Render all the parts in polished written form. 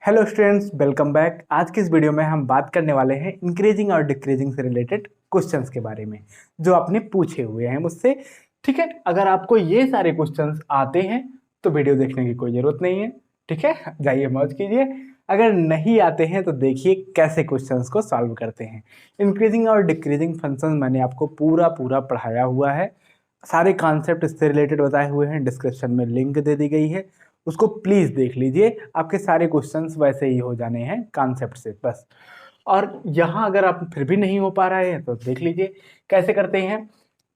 Hello students, welcome back. आज की इस वीडियो में हम बात करने वाले हैं इंक्रीजिंग और डिक्रीजिंग से रिलेटेड क्वेश्चंस के बारे में जो आपने पूछे हुए हैं मुझसे। ठीक है, अगर आपको ये सारे क्वेश्चंस आते हैं तो वीडियो देखने की कोई ज़रूरत नहीं है। ठीक है, जाइए मौज कीजिए। अगर नहीं आते हैं तो देखिए कैसे क्वेश्चंस को सॉल्व करते हैं। इंक्रीजिंग और डिक्रीजिंग फंक्शन मैंने आपको पूरा पूरा पढ़ाया हुआ है, सारे कॉन्सेप्ट इससे रिलेटेड बताए हुए हैं। डिस्क्रिप्शन में लिंक दे दी गई है, उसको प्लीज़ देख लीजिए। आपके सारे क्वेश्चंस वैसे ही हो जाने हैं कॉन्सेप्ट से बस। और यहाँ अगर आप फिर भी नहीं हो पा रहे हैं तो देख लीजिए कैसे करते हैं।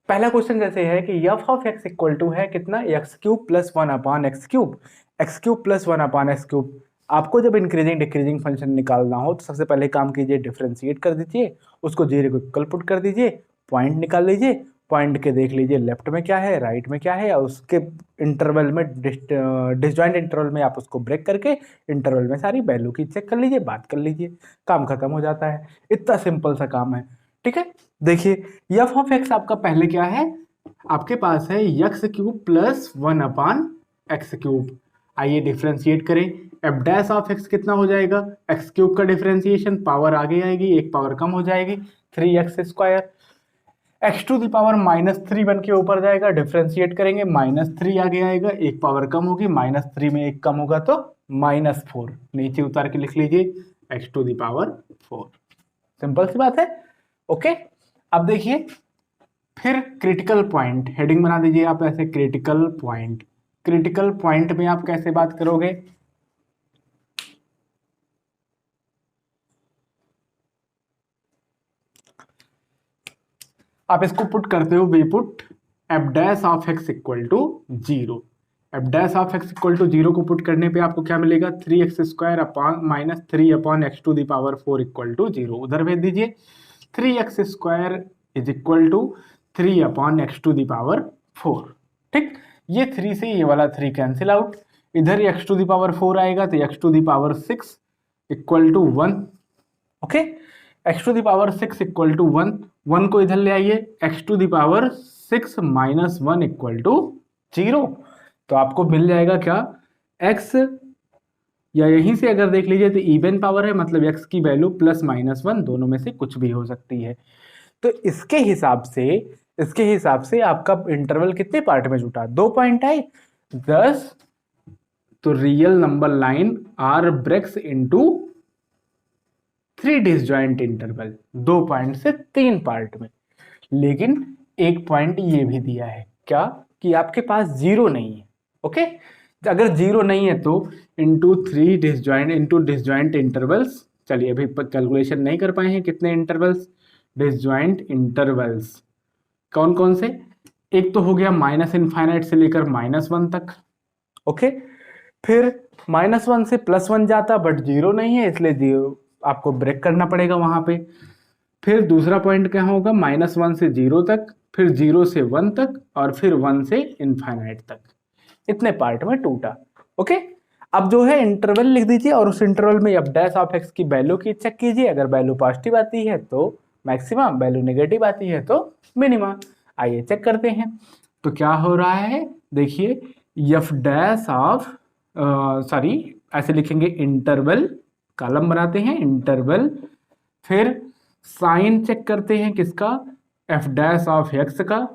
पहला क्वेश्चन जैसे है कि F of x equal to है कितना, x cube plus one upon x cube. X cube plus one upon x cube. आपको जब इंक्रीजिंग डिक्रीजिंग फंक्शन निकालना हो तो सबसे पहले काम कीजिए, डिफ्रेंशिएट कर दीजिए, उसको जीरो को इक्वल पुट कर दीजिए, पॉइंट निकाल लीजिए, पॉइंट के देख लीजिए लेफ्ट में क्या है राइट में क्या है, और उसके इंटरवल में डिसजॉइंट इंटरवल में आप उसको ब्रेक करके इंटरवल में सारी वैल्यू की चेक कर लीजिए, बात कर लीजिए, काम खत्म हो जाता है। इतना सिंपल सा काम है। ठीक है, देखिए एफ ऑफ एक्स आपका पहले क्या है, आपके पास है x cube plus one upon x cube. आइए डिफ्रेंशिएट करें। एफ डैश ऑफ एक्स कितना हो जाएगा, एक्स क्यूब का डिफ्रेंशिएशन पावर आगे आएगी, एक पावर कम हो जाएगी, 3x²। X to the power -3 बन के ऊपर जाएगा, डिफ्रेंशिएट करेंगे, -3 आगे आएगा, एक पावर कम होगी, -3 में एक कम होगा तो -4। नीचे उतार के लिख लीजिए x to the power 4। Simple सी बात है। ओके, अब देखिए फिर क्रिटिकल पॉइंट हेडिंग बना दीजिए आप ऐसे, क्रिटिकल पॉइंट। क्रिटिकल पॉइंट में आप कैसे बात करोगे, आप इसको पुट करते हो, we put F dash of x equal to 0। F dash of x equal to 0 को पुट करने पे आपको क्या मिलेगा, 3x² upon -3 upon x to the power 4 equal to 0। उधर भेज दीजिए, 3x² is equal to 3 upon x to the power 4। ठीक, ये 3 से ये वाला 3 कैंसिल आउट, इधर एक्स टू द पावर 4 आएगा तो x to the power 6 equal to 1। Okay, x to the power 6 equal to 1, 1 को इधर ले आइए, x to the power 6 minus 1 equal to 0। तो आपको मिल जाएगा क्या, x, या यहीं से अगर देख लीजिए तो इवन पावर है, मतलब x की वैल्यू +-1 दोनों में से कुछ भी हो सकती है। तो इसके हिसाब से आपका इंटरवल कितने पार्ट में जुटा, 2 पॉइंट आए 10। तो real number line are breaks into 3 disjoint interval, 2 point से 3 पार्ट में। लेकिन एक पॉइंट ये भी दिया है क्या, कि आपके पास 0 नहीं है। ओके, अगर 0 नहीं है तो into 3 disjoint into disjoint intervals. चलिए अभी कैलकुलेशन नहीं कर पाए हैं कितने इंटरवल्स, डिसजॉइंट इंटरवल्स कौन कौन से, एक तो हो गया -∞ से लेकर -1 तक। ओके, फिर -1 से +1 जाता बट 0 नहीं है, इसलिए 0 आपको ब्रेक करना पड़ेगा वहां पे। फिर दूसरा पॉइंट क्या होगा, -1 से 0 तक, फिर 0 से 1 तक, और फिर 1 से इनफाइनाइट तक। इतने पार्ट में टूटा। ओके, अब जो है इंटरवल लिख दीजिए और उस इंटरवल में एफ डैश ऑफ एक्स की वैल्यू की चेक कीजिए। अगर वैल्यू पॉजिटिव आती है तो मैक्सिमम, वैल्यू नेगेटिव आती है तो मिनिमम। आइए चेक करते हैं। तो क्या हो रहा है, देखिए एफ डैश ऑफ सॉरी ऐसे लिखेंगे, इंटरवल, कॉलम बनाते हैं इंटरवल, फिर साइन चेक करते हैं किसका, एफ डैश ऑफ एक्स का,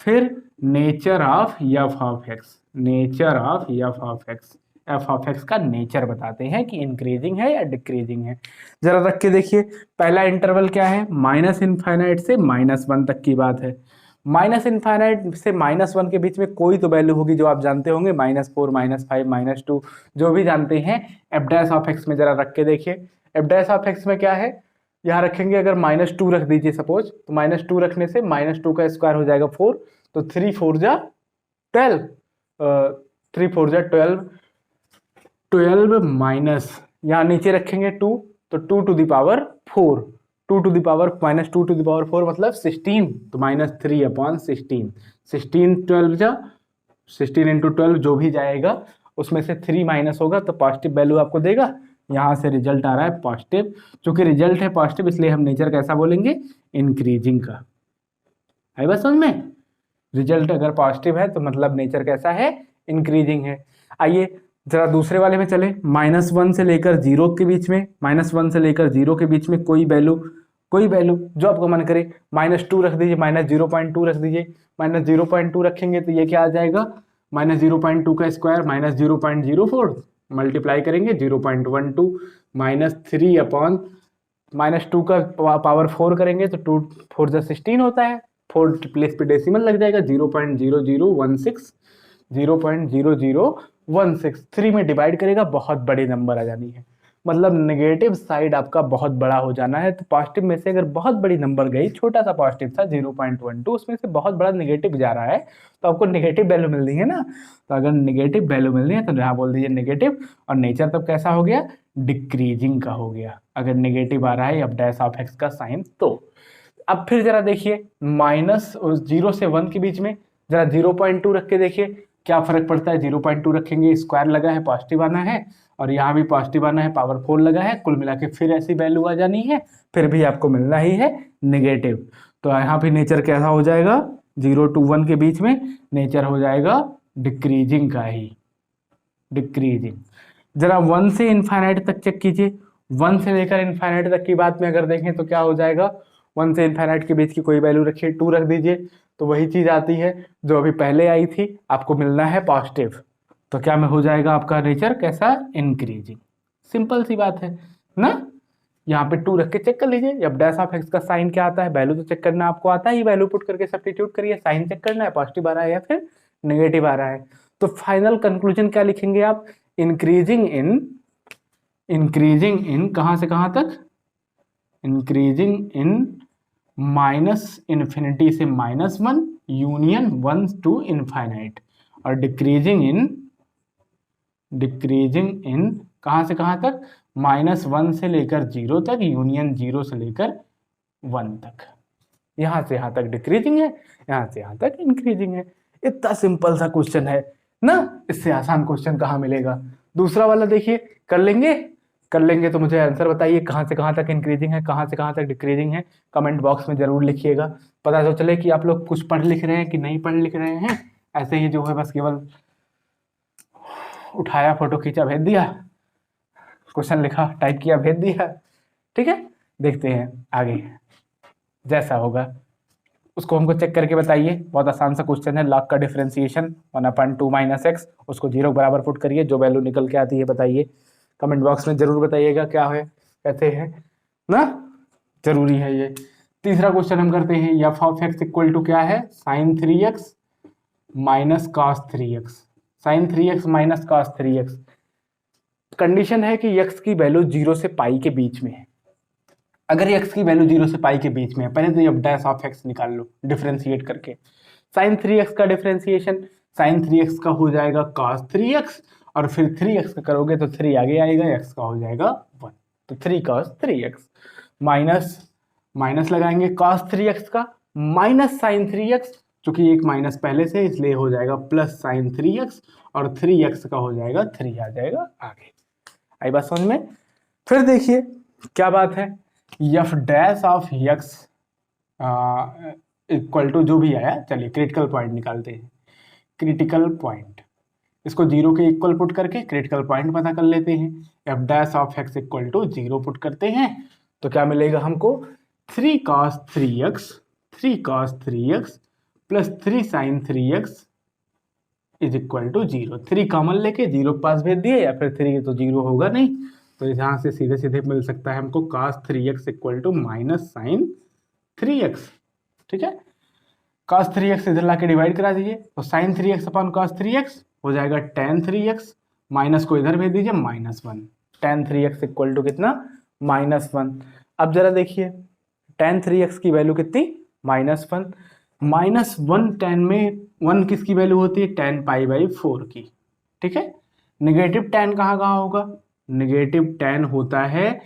फिर nature of F of x, nature of F of x. F of x का नेचर बताते हैं कि इंक्रीजिंग है या डिक्रीजिंग है। जरा रख के देखिए, पहला इंटरवल क्या है, -∞ से -1 तक की बात है। -∞ से -1 के बीच में कोई तो वैल्यू होगी जो आप जानते होंगे, -4 -5 -2 जो भी जानते हैं। एफ डैश ऑफ एक्स में जरा रख के देखिए, एफ डैश ऑफ एक्स में क्या है, यहाँ रखेंगे, अगर -2 रख दीजिए सपोज, तो -2 रखने से -2 का स्क्वायर हो जाएगा 4, तो 3 4 जा 12, 3 4 जा 12, 12 माइनस यहाँ नीचे रखेंगे 2, तो 2 to the power 4, 2 to the power -2 to the power 4 मतलब 16, तो -3 अपॉन 16, 16 12 जा 16 इंटू 12 जो भी जाएगा उसमें से 3 माइनस होगा तो पॉजिटिव वैल्यू आपको देगा। यहाँ से रिजल्ट आ रहा है पॉजिटिव, चूंकि रिजल्ट है पॉजिटिव इसलिए हम नेचर कैसा बोलेंगे, इंक्रीजिंग का। आई बात समझ में, रिजल्ट अगर पॉजिटिव है तो मतलब नेचर कैसा है, इंक्रीजिंग है। आइए जरा दूसरे वाले में चले, -1 से लेकर 0 के बीच में, -1 से लेकर 0 के बीच में कोई वैल्यू जो आपको मन करे, -2 रख दीजिए, -0.2 रख दीजिए। -0.2 रखेंगे तो ये क्या आ जाएगा, -0.2 का स्क्वायर -0.04, मल्टीप्लाई करेंगे 0.12, -3 अपॉन -2 का पावर 4 करेंगे तो 2 4 जा 16 होता है, 4 प्लेस पे डेसिमल लग जाएगा, 0.0016, 0.0016 3 में डिवाइड करेगा, बहुत बड़े नंबर आ जानी है, मतलब नेगेटिव साइड आपका बहुत बड़ा हो जाना है। तो पॉजिटिव में से अगर बहुत बड़ी नंबर गई, छोटा सा पॉजिटिव था 0.12, उसमें से बहुत बड़ा नेगेटिव जा रहा है, तो आपको नेगेटिव वैल्यू मिल रही है ना। तो अगर नेगेटिव वैल्यू मिल रही है तो यहाँ बोल दीजिए नेगेटिव, और नेचर तब कैसा हो गया, डिक्रीजिंग का हो गया, अगर नेगेटिव आ रहा है f' का साइन। तो अब फिर जरा देखिए, -0 से 1 के बीच में जरा 0.2 रख के देखिए क्या फर्क पड़ता है। 0.2 रखेंगे, स्क्वायर लगा है, पॉजिटिव आना है, और यहाँ भी पॉजिटिव आना है, पावर 4 लगा है, कुल मिला के फिर ऐसी वैल्यू आ जानी है, फिर भी आपको मिलना ही है नेगेटिव। तो यहाँ पे नेचर कैसा हो जाएगा, 0 to 1 के बीच में नेचर हो जाएगा डिक्रीजिंग का ही, डिक्रीजिंग। जरा 1 से इनफाइनाइट तक चेक कीजिए, 1 से लेकर इनफाइनाइट तक की बात में अगर देखें तो क्या हो जाएगा, 1 से इनफाइनाइट के बीच की कोई वैल्यू रखिए, 2 रख दीजिए, तो वही चीज आती है जो अभी पहले आई थी, आपको मिलना है पॉजिटिव। तो क्या में हो जाएगा आपका नेचर कैसा, इंक्रीजिंग। सिंपल सी बात है ना। यहाँ पे 2 रख के चेक कर लीजिए, f' का साइन क्या आता है, वैल्यू तो चेक करना आपको आता है, वैल्यू पुट करके सब्स्टिट्यूट करिए, साइन चेक करना है, पॉजिटिव आ रहा है या फिर नेगेटिव आ रहा है। तो फाइनल कंक्लूजन क्या लिखेंगे आप, इंक्रीजिंग इन कहां से कहां तक, इंक्रीजिंग इन -इन्फिनिटी से -1 यूनियन 1 to इनफाइनाइट, और डिक्रीजिंग इन कहां से कहां तक, -1 से लेकर 0 तक यूनियन 0 से लेकर 1 तक, यहां से यहां तक डिक्रीजिंग है, यहां से यहां तक इंक्रीजिंग है। इतना सिंपल सा क्वेश्चन है ना, इससे आसान क्वेश्चन कहां मिलेगा। दूसरा वाला देखिए, कर लेंगे तो मुझे आंसर बताइए, कहां से कहां तक इंक्रीजिंग है, कहां से कहां तक डिक्रीजिंग है, कमेंट बॉक्स में जरूर लिखिएगा, पता तो चले कि आप लोग कुछ पढ़ लिख रहे हैं कि नहीं पढ़ लिख रहे हैं। ऐसे ही जो है बस केवल उठाया, फोटो खींचा, भेज दिया, क्वेश्चन लिखा, टाइप किया, भेज दिया, ठीक है। देखते हैं आगे जैसा होगा उसको हमको चेक करके बताइए। बहुत आसान सा क्वेश्चन है, लॉग का डिफरेंशिएशन 1/2 - x, उसको 0 बराबर पुट करिए, जो वैल्यू निकल के आती है बताइए, कमेंट बॉक्स में जरूर बताइएगा क्या है कैसे है ना, जरूरी है ये। तीसरा क्वेश्चन हम करते हैं, f(x) इक्वल टू क्या है, sin 3x minus cos 3x, sin 3x minus cos 3x। Condition है कि x की वैल्यू 0 से पाई के बीच में है। अगर x की वैल्यू 0 से पाई के बीच में है, पहले तो f' निकाल लो डिफरेंशिएट करके। sin 3x का डिफरेंशिएशन, sin 3x का हो जाएगा cos 3x, और फिर 3x का करोगे तो 3 आगे आएगा, x का हो जाएगा 1, तो 3 cos 3x माइनस लगाएंगे cos 3x का माइनस sin 3x, चूंकि एक माइनस पहले से इसलिए हो जाएगा प्लस sin 3x, और 3x का हो जाएगा 3 आ जाएगा आगे। आई बात समझ में। फिर देखिए क्या बात है, f' इक्वल टू जो भी आया, चलिए क्रिटिकल पॉइंट निकालते हैं। क्रिटिकल पॉइंट, इसको 0 के इक्वल पुट करके क्रिटिकल पॉइंट पता कर लेते हैं। f' इक्वल टू 0 पुट करते हैं तो क्या मिलेगा हमको, 3 cos 3x plus 3 sin 3x is equal to 0। 3 common लेके 0 के पास भेज दिए, या फिर 3 तो 0 होगा नहीं, तो यहाँ से सीधे सीधे मिल सकता है हमको cos 3x equal to minus sin 3x, ठीक है। cos 3x इधर लाके डिवाइड करा दीजिए, तो sin 3x upon cos 3x हो जाएगा tan 3x, माइनस को इधर भेज दीजिए -1, tan 3x इक्वल टू कितना, -1। अब जरा देखिए tan 3x की वैल्यू कितनी, -1, -1 tan में 1 किसकी वैल्यू होती है, tan π/4 की, ठीक है। नेगेटिव tan कहाँ कहाँ होगा, नेगेटिव tan होता है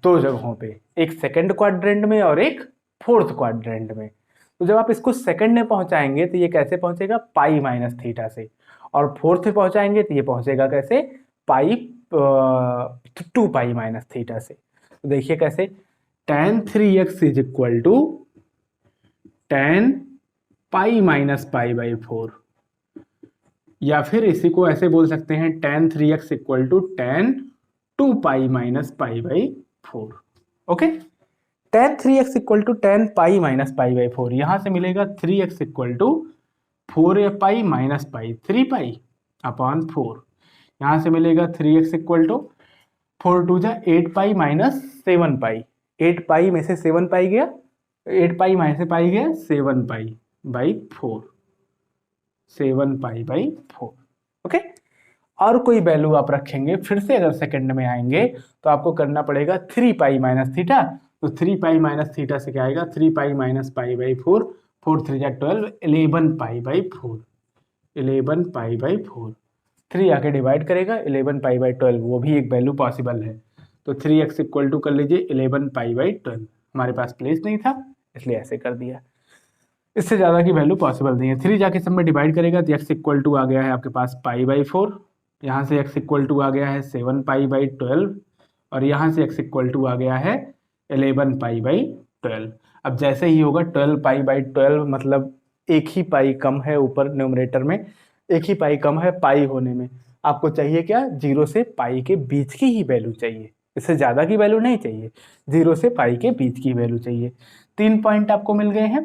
2 जगहों पे, एक सेकंड क्वाड्रेंट में और एक फोर्थ क्वाड्रेंट में। तो जब आप इसको सेकंड में पहुंचाएंगे तो ये कैसे पहुंचेगा, पाई माइनस थीटा से, और फोर्थ में पहुंचाएंगे तो ये पहुंचेगा कैसे, पाई 2 पाई माइनस थीटा से। तो देखिए कैसे, tan 3x is equal to tan π - π/4, या फिर इसी को ऐसे बोल सकते हैं tan 3x equal to tan 2 pi minus pi by 4। Okay, tan 3x equal to tan pi minus pi by 4, यहां से मिलेगा 3x equal to 4 pi minus pi 3 pi upon 4। यहां से मिलेगा 3x इक्वल टू 4 टू जा 8 pi minus 7 पाई, 8 पाई में से 7 पाई गया, 8 पाई में से पाई गया 7 पाई बाई 4, 7 पाई बाई 4। ओके, और कोई वैल्यू आप रखेंगे, फिर से अगर सेकंड में आएंगे तो आपको करना पड़ेगा 3 पाई माइनस थीटा। तो 3 पाई माइनस थीटा से क्या आएगा, 3 पाई माइनस पाई बाई 4, 4 3 जा 12, 11 पाई बाई 4, 11 पाई बाई 4। 3 आके डिवाइड करेगा 11 पाई बाई 12, वो भी एक वैल्यू पॉसिबल है। तो 3x इक्वल टू कर लीजिए 11 पाई बाई 12, हमारे पास प्लेस नहीं था इसलिए ऐसे कर दिया, इससे ज़्यादा की वैल्यू पॉसिबल नहीं है। 3 जाके सब में डिवाइड करेगा तो x इक्वल टू आ गया है आपके पास पाई बाई 4, यहाँ से x इक्वल टू आ गया है 7 पाई बाई 12, और यहाँ से x इक्वल टू आ गया है 11 पाई बाई 12। अब जैसे ही होगा 12 पाई बाई 12, मतलब एक ही पाई कम है ऊपर न्यूमरेटर में, एक ही पाई कम है पाई होने में। आपको चाहिए क्या, 0 से पाई के बीच की ही वैल्यू चाहिए, इससे ज़्यादा की वैल्यू नहीं चाहिए, 0 से पाई के बीच की वैल्यू चाहिए। 3 पॉइंट आपको मिल गए हैं।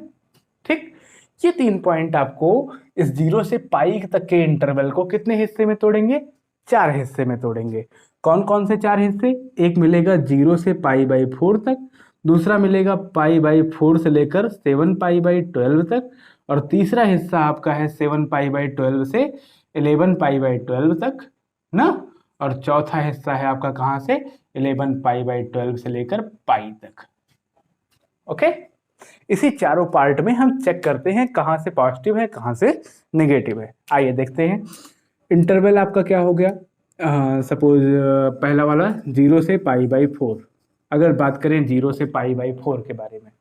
ठीक, ये 3 पॉइंट आपको इस 0 से पाई तक के इंटरवल को कितने हिस्से में तोड़ेंगे, 4 हिस्से में तोड़ेंगे। कौन कौन से 4 हिस्से, एक मिलेगा 0 से पाई बाई 4 तक, दूसरा मिलेगा पाई बाई 4 से लेकर 7 पाई बाई 12 तक, और तीसरा हिस्सा आपका है 7 पाई बाई 12 से 11 पाई बाई 12 तक ना, और चौथा हिस्सा है आपका कहाँ से, 11 पाई बाई 12 से लेकर पाई तक। ओके, इसी चारों पार्ट में हम चेक करते हैं कहाँ से पॉजिटिव है कहाँ से नेगेटिव है। आइए देखते हैं। इंटरवल आपका क्या हो गया, सपोज पहला वाला 0 से पाई बाई 4, अगर बात करें 0 से पाई बाई 4 के बारे में,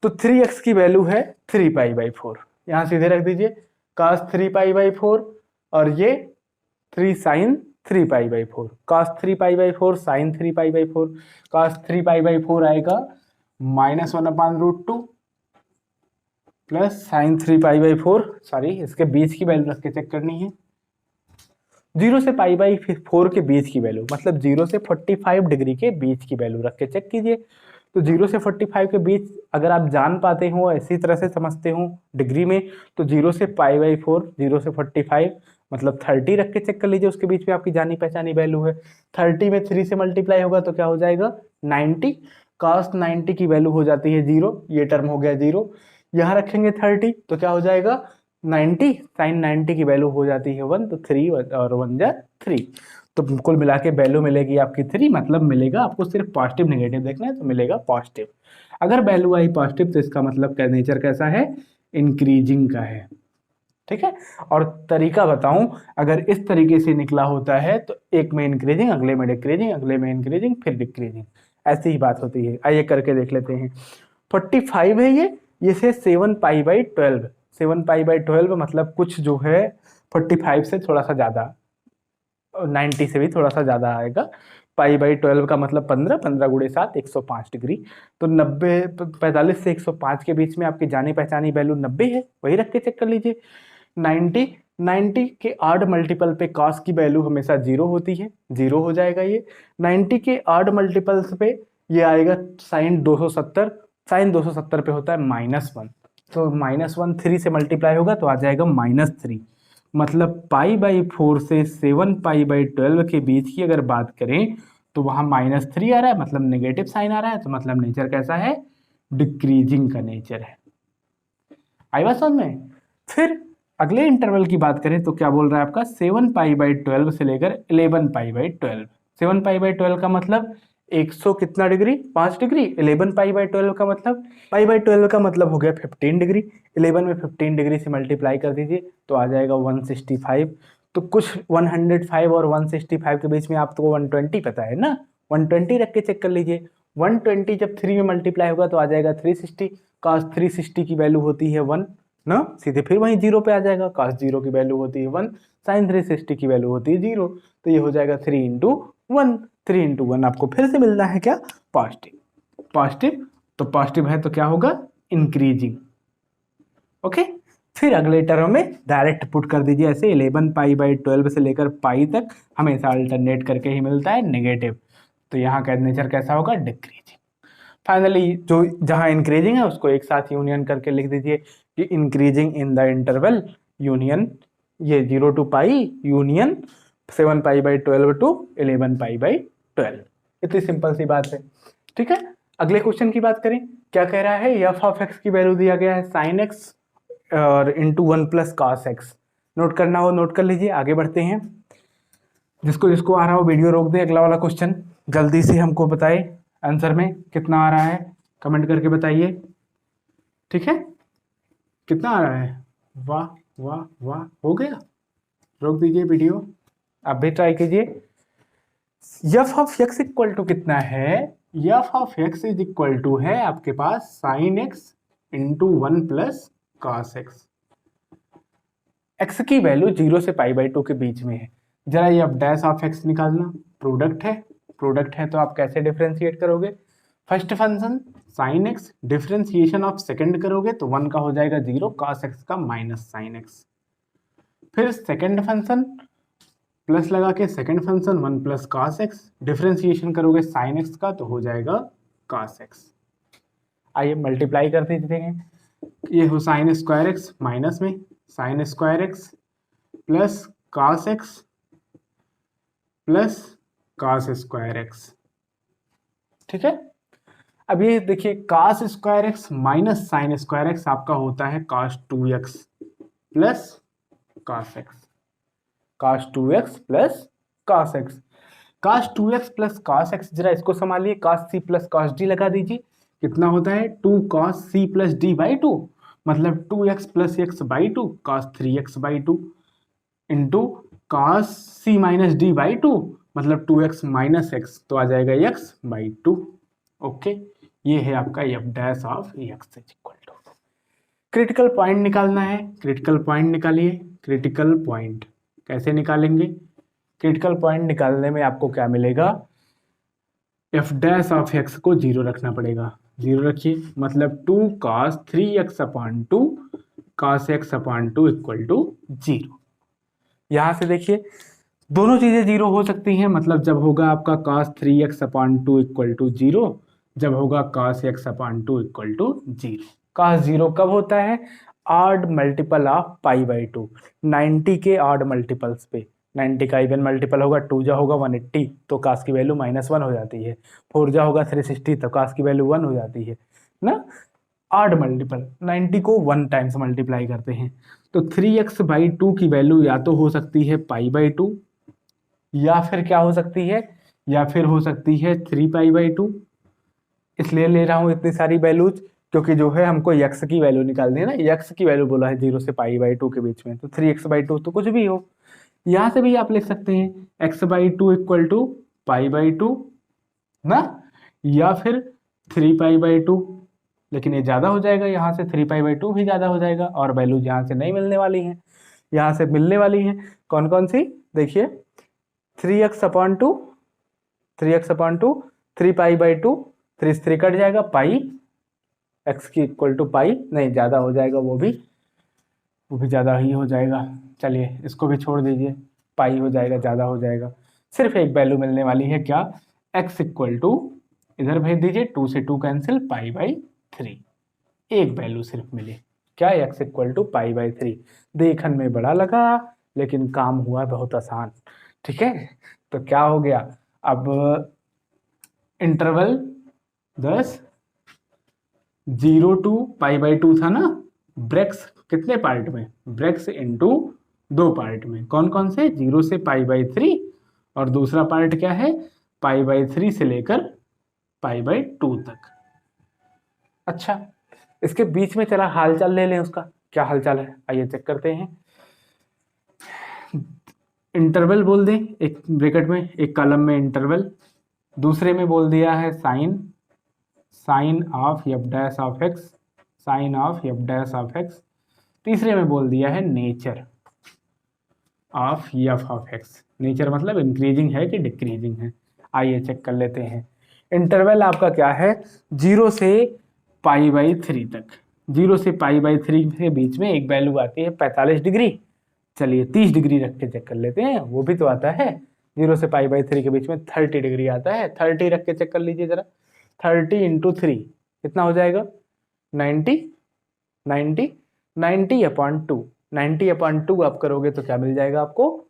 तो 3x की वैल्यू है 3 पाई बाई 4, यहाँ सीधे रख दीजिए cos 3 पाई बाई 4, और ये 3 sine 3 pi by 4, cos 3 pi by 4 sine 3 pi by 4, cos 3 pi by 4 आएगा -1/√2 plus sine 3 pi by 4, sorry इसके बीच की वैल्यू रख के चेक करनी है, 0 से पाई बाई 4 के बीच की वैल्यू, मतलब 0 से 45 डिग्री के बीच की वैल्यू रख के चेक कीजिए। तो 0 से 45 के बीच अगर आप जान पाते हो, इसी तरह से समझते हो डिग्री में, तो 0 से पाई बाई 4, 0 से 45 मतलब 30 रख के चेक कर लीजिए, उसके बीच में आपकी जानी पहचानी वैल्यू है। 30 में 3 से मल्टीप्लाई होगा तो क्या हो जाएगा 90, cos 90 की वैल्यू हो जाती है 0, ये टर्म हो गया 0। यहाँ रखेंगे 30 तो क्या हो जाएगा 90, साइन 90 की वैल्यू हो जाती है 1, तो 3 और 1 जा 3, तो कुल मिला के वैल्यू मिलेगी आपकी 3, मतलब मिलेगा आपको सिर्फ पॉजिटिव नेगेटिव देखना है तो मिलेगा पॉजिटिव। अगर वैल्यू आई पॉजिटिव तो इसका मतलब का नेचर कैसा है, इंक्रीजिंग का है। ठीक है, और तरीका बताऊं, अगर इस तरीके से निकला होता है तो एक में इंक्रीजिंग, अगले में डिक्रीजिंग, अगले में इंक्रीजिंग, फिर डिक्रीजिंग, ऐसी ही बात होती है। आइए करके देख लेते हैं। 45 है ये से 7 पाई बाई 12, 7 पाई बाई 12 मतलब कुछ जो है 45 से थोड़ा सा ज़्यादा, 90 से भी थोड़ा सा ज़्यादा आएगा। पाई बाई 12 का मतलब 15, 15 गुणे 7 105 डिग्री, तो 90 45 से 105 के बीच में आपकी जानी पहचानी वैल्यू 90 है, वही रख के चेक कर लीजिए। 90 के ऑड मल्टीपल पे cos की वैल्यू हमेशा 0 होती है, 0 हो जाएगा ये। 90 के ऑड मल्टीपल्स पे ये आएगा साइन 270, साइन 270 पे होता है -1, तो -1 3 से मल्टीप्लाई होगा तो आ जाएगा -3, मतलब पाई बाई 4 से 7 पाई बाई 12 के बीच की अगर बात करें तो वहाँ -3 आ रहा है, मतलब नेगेटिव साइन आ रहा है, तो मतलब नेचर कैसा है, डिक्रीजिंग का नेचर है। आई बात समझ में। फिर अगले इंटरवल की बात करें तो क्या बोल रहा है आपका 7 पाई बाई 12 से लेकर 11 पाई बाई 12, 7 पाई बाई 12 का मतलब 100 कितना डिग्री, 5 डिग्री। 11 पाई बाई 12 का मतलब, पाई बाई 12 का मतलब हो गया 15 डिग्री, 11 में 15 डिग्री से मल्टीप्लाई कर दीजिए तो आ जाएगा 165। तो कुछ 105 और 165 के बीच में आपको 120 पता है ना, 120 रख के चेक कर लीजिए। 120 जब 3 में मल्टीप्लाई होगा तो आ जाएगा 360, cos 360 की वैल्यू होती है 1 ना, सीधे फिर वहीं 0 पे आ जाएगा, cos 0 की वैल्यू होती है 1, sin 360 की वैल्यू होती है 0, तो ये हो जाएगा 3 इंटू 1, 3 इंटू 1 आपको फिर से मिलना है क्या, पॉजिटिव। पॉजिटिव, तो पॉजिटिव है तो क्या होगा, इंक्रीजिंग। ओके, फिर अगले टर्म में डायरेक्ट पुट कर दीजिए, ऐसे 11 पाई/12 से लेकर पाई तक हमेशा अल्टरनेट करके ही मिलता है नेगेटिव, तो यहाँ का नेचर कैसा होगा, डिक्रीजिंग। फाइनली जो जहाँ इंक्रीजिंग है उसको एक साथ यूनियन करके लिख दीजिए कि increasing in the interval union, ये 0 to पाई यूनियन 7 पाई/12 to 11 पाई/12। इतनी सिंपल सी बात है, ठीक है। अगले क्वेश्चन की बात करें, क्या कह रहा है, एफ ऑफ एक्स की वैल्यू दिया गया है साइन एक्स और इंटू 1 + cos x। नोट करना हो नोट कर लीजिए, आगे बढ़ते हैं। जिसको जिसको आ रहा हो वीडियो रोक दे, अगला वाला क्वेश्चन जल्दी से हमको बताए आंसर में कितना आ रहा है, कमेंट करके बताइए, ठीक है। कितना आ रहा है, वाह वाह वाह, हो गया। रोक दीजिए वीडियो, आप भी ट्राई कीजिए। F of x equal to कितना है, f of x is equal to है आपके पास sine x into 1 + cos x। x की वैल्यू 0 से पाई/2 के बीच में है। जरा ये अब डैश ऑफ x निकालना, प्रोडक्ट है तो आप कैसे डिफरेंशिएट करोगे, first function sine x differentiation of second करोगे तो 1 का हो जाएगा 0, cos x का माइनस साइन x। फिर सेकंड फंक्शन प्लस लगा के second function 1 + cos x differentiation करोगे साइन x का तो हो जाएगा cos x। आइए मल्टीप्लाई करते हैं, ये हो साइन स्क्वायर एक्स माइनस में sine square x plus cos x plus cos square x, ठीक है। अब ये देखिए cos square x minus sine square x आपका होता है cos 2x plus cos x, cos 2x plus cos x, cos 2x plus cos x, जरा इसको संभालिए, cos c plus cos d लगा दीजिए, कितना होता है 2 cos c प्लस d/2, मतलब 2x plus x/2 cos 3x/2 into cos c minus d/2 मतलब 2x minus x, तो आ जाएगा x/2। ओके, ये है आपका F dash of x equal to. Critical point निकालना है, क्रिटिकल पॉइंट निकालिए। क्रिटिकल पॉइंट कैसे निकालेंगे, क्रिटिकल पॉइंट निकालने में आपको क्या मिलेगा, एफ डैश ऑफ x को 0 रखना पड़ेगा, 0 रखिए, मतलब 2 cos 3x/2 cos x/2 equal to 0। यहाँ से देखिए दोनों चीजें 0 हो सकती हैं, मतलब जब होगा आपका cos 3x/2 इक्वल टू 0, जब होगा cos x/2 equal to 0। cos 0 कब होता है, ऑड मल्टीपल ऑफ पाई/2, 90 के ऑड मल्टीपल्स पे, 90 का इवन मल्टीपल होगा 2 जा होगा 180 तो cos की वैल्यू -1 हो जाती है, 4 जा होगा 360 तो cos की वैल्यू 1 हो जाती है ना। ऑड मल्टीपल 90 को 1 टाइम्स मल्टीप्लाई करते हैं, तो 3x/2 की वैल्यू या तो हो सकती है पाई/2 या फिर क्या हो सकती है, या फिर हो सकती है 3 पाई/2। इसलिए ले रहा हूँ इतनी सारी वैल्यूज क्योंकि जो है हमको x की वैल्यू निकालनी है ना, x की वैल्यू बोला है 0 से पाई/2 के बीच में, तो 3x/2 तो कुछ भी हो। यहाँ से भी आप लिख सकते हैं x/2 इक्वल टू पाई/2 ना, या फिर 3 पाई/2, लेकिन ये ज़्यादा हो जाएगा, यहाँ से 3 पाई/2 भी ज़्यादा हो जाएगा, और वैल्यूज यहाँ से नहीं मिलने वाली हैं, यहाँ से मिलने वाली हैं कौन कौन सी, देखिए 3x/2 3 पाई/2, 3 से 3 कट जाएगा, पाई x की इक्वल टू पाई, नहीं ज़्यादा हो जाएगा, वो भी ज़्यादा ही हो जाएगा, चलिए इसको भी छोड़ दीजिए, पाई हो जाएगा, ज़्यादा हो जाएगा। सिर्फ एक वैल्यू मिलने वाली है, क्या, x इक्वल टू, इधर भेज दीजिए, 2 से 2 कैंसिल, पाई/3, एक वैल्यू सिर्फ मिली, क्या, x इक्वल टू पाई/3। देखने में बड़ा लगा लेकिन काम हुआ बहुत आसान, ठीक है। तो क्या हो गया, अब इंटरवल 0 to पाई/2 था ना, ब्रेक्स कितने पार्ट में, ब्रेक्स इनटू 2 पार्ट में, कौन कौन से, 0 से पाई/3 और दूसरा पार्ट क्या है, पाई/3 से लेकर पाई/2 तक। अच्छा, इसके बीच में चला हालचाल ले लें उसका, क्या हालचाल है, आइए चेक करते हैं। इंटरवल बोल दें एक ब्रैकेट में, एक कॉलम में इंटरवल, दूसरे में बोल दिया है sign of F dash of x, sign of F dash of x, तीसरे में बोल दिया है nature of F of x. नेचर मतलब इंक्रीजिंग है कि डिक्रीजिंग है, आइए चेक कर लेते हैं। इंटरवल आपका क्या है, 0 से पाई/3 तक, 0 से π/3 के बीच में एक वैल्यू आती है 45 डिग्री। चलिए 30 डिग्री रख के चेक कर लेते हैं, वो भी तो आता है। 0 से π/3 के बीच में 30 डिग्री आता है, 30 रख के चेक कर लीजिए जरा। 30 × 3 कितना हो जाएगा? 90 90 90/2। 90/2 आप करोगे तो क्या मिल जाएगा आपको?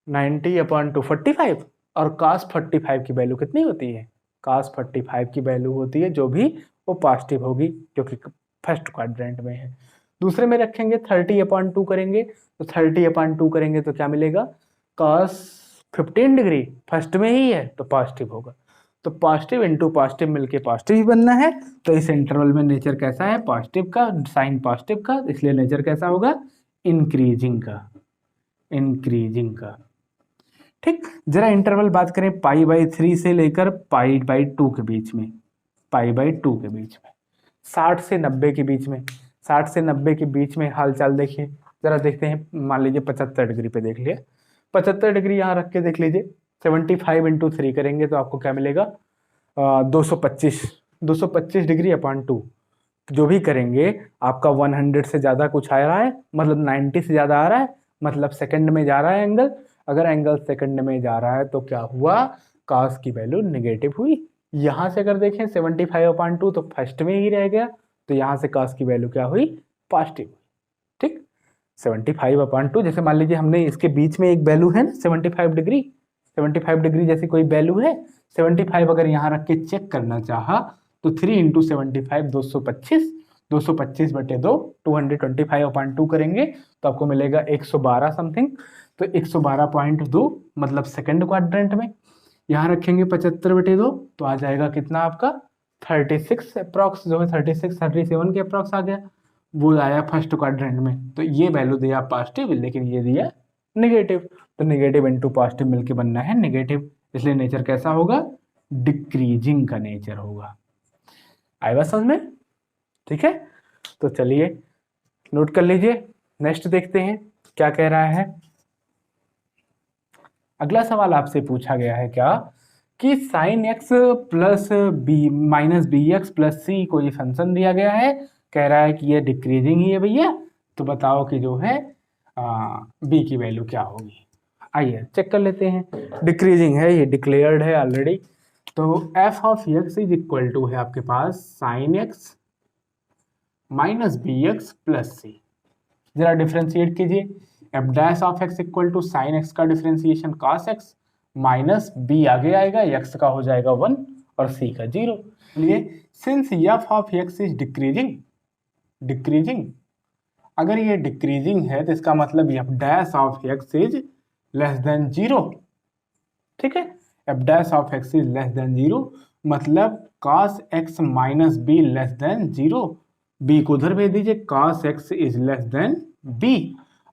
90/2 45। और cos 45 की वैल्यू कितनी होती है? cos 45 की वैल्यू होती है जो भी वो पॉजिटिव होगी, जो कि फर्स्ट क्वाड्रेंट में है। दूसरे में रखेंगे 30/2 करेंगे, तो 30/2 करेंगे तो क्या मिलेगा? cos 15 डिग्री फर्स्ट में ही है तो पॉजिटिव होगा, तो पॉजिटिव इंटू पॉजिटिव मिलके पॉजिटिव ही बनना है। तो इस इंटरवल में नेचर कैसा है? पॉजिटिव का, साइन पॉजिटिव का, इसलिए नेचर कैसा होगा? इंक्रीजिंग का, इंक्रीजिंग का। ठीक, जरा इंटरवल बात करें π/3 से लेकर π/2 के बीच में, π/2 के बीच में 60 से 90 के बीच में, 60 से 90 के बीच में हालचाल देखिए जरा। देखते हैं, मान लीजिए 75 डिग्री पे देख लिया, 75 डिग्री यहाँ रख के देख लीजिए। 75 × 3 करेंगे तो आपको क्या मिलेगा? 225 डिग्री अपॉन 2। जो भी करेंगे आपका 100 से ज़्यादा कुछ आ रहा है, मतलब 90 से ज़्यादा आ रहा है, मतलब सेकंड में जा रहा है एंगल। अगर एंगल सेकंड में जा रहा है तो क्या हुआ? cos की वैल्यू नेगेटिव हुई। यहाँ से अगर देखें 75/2 तो फर्स्ट में ही रह गया, तो यहाँ से cos की वैल्यू क्या हुई? पॉजिटिव। ठीक, 75/2, जैसे मान लीजिए हमने इसके बीच में एक वैल्यू है ना 75 डिग्री, 75 डिग्री जैसी कोई वैल्यू है। 75 अगर यहाँ रख के चेक करना चाहा तो 3 × 75 225, 225/2 225/2 करेंगे तो आपको मिलेगा 112 समथिंग। तो 112.2 मतलब सेकंड क्वाड्रेंट में। यहाँ रखेंगे 75/2 तो आ जाएगा कितना आपका? 36 अप्रॉक्स, जो है 36 37 के अप्रॉक्स आ गया, वो आया फर्स्ट क्वाड्रेंट में। तो ये वैल्यू दिया पॉजिटिव, लेकिन ये दिया नेगेटिव, तो नेगेटिव इंटू पॉजिटिव मिलके बनना है नेगेटिव, इसलिए नेचर कैसा होगा? डिक्रीजिंग का नेचर होगा। आएगा समझ में? ठीक है, तो चलिए नोट कर लीजिए। नेक्स्ट देखते हैं क्या कह रहा है। अगला सवाल आपसे पूछा गया है क्या कि sin x plus b minus b x plus c कोई फंक्शन दिया गया है, कह रहा है कि ये डिक्रीजिंग ही है भैया, तो बताओ कि जो है बी की वैल्यू क्या होगी। आइए चेक कर लेते हैं। डिक्रीजिंग है, ये डिक्लेयर्ड है ऑलरेडी। तो f of x is equal to है आपके पास sin x minus b x plus c. जरा डिफ्रेंशिएट कीजिए। F dash of x equal to sine x का differentiation cos x minus b आगे आएगा, x का हो जाएगा 1 और c का 0। इसलिए since F of x is decreasing, अगर ये डिक्रीजिंग है तो इसका मतलब F dash of x is less than 0। ठीक है, F dash of x is less than 0 मतलब cos x minus be less than 0। b को उधर भेज दीजिए, cos x is less than b,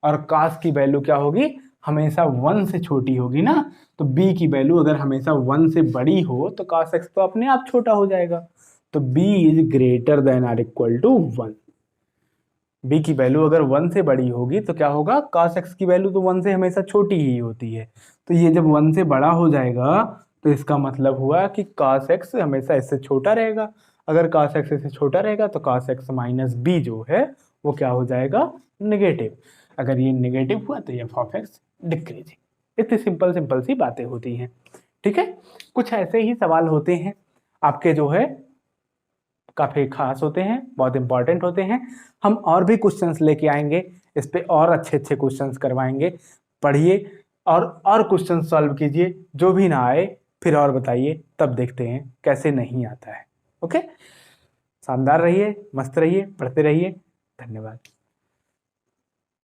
और cos की वैल्यू क्या होगी? हमेशा 1 से छोटी होगी ना, तो b की वैल्यू अगर हमेशा 1 से बड़ी हो तो cos x तो अपने आप छोटा हो जाएगा। तो b is greater than or equal to 1। b की वैल्यू अगर 1 से बड़ी होगी तो क्या होगा? cos x की वैल्यू तो 1 से हमेशा छोटी ही होती है, तो ये जब 1 से बड़ा हो जाएगा तो इसका मतलब हुआ कि cos x हमेशा इससे छोटा रहेगा। अगर cos x इससे छोटा रहेगा तो cos x माइनस बी जो है वो क्या हो जाएगा? नेगेटिव। अगर ये नेगेटिव हुआ तो एफ ऑफ एक्स डिक्रीजिंग। इतनी सिंपल सी बातें होती हैं। ठीक है, कुछ ऐसे ही सवाल होते हैं आपके, जो है काफ़ी खास होते हैं, बहुत इंपॉर्टेंट होते हैं। हम और भी क्वेश्चंस लेके आएंगे, इस पे और अच्छे क्वेश्चंस करवाएंगे। पढ़िए और क्वेश्चन सॉल्व कीजिए, जो भी ना आए फिर और बताइए, तब देखते हैं कैसे नहीं आता है। ओके, शानदार रहिए, मस्त रहिए, पढ़ते रहिए। धन्यवाद।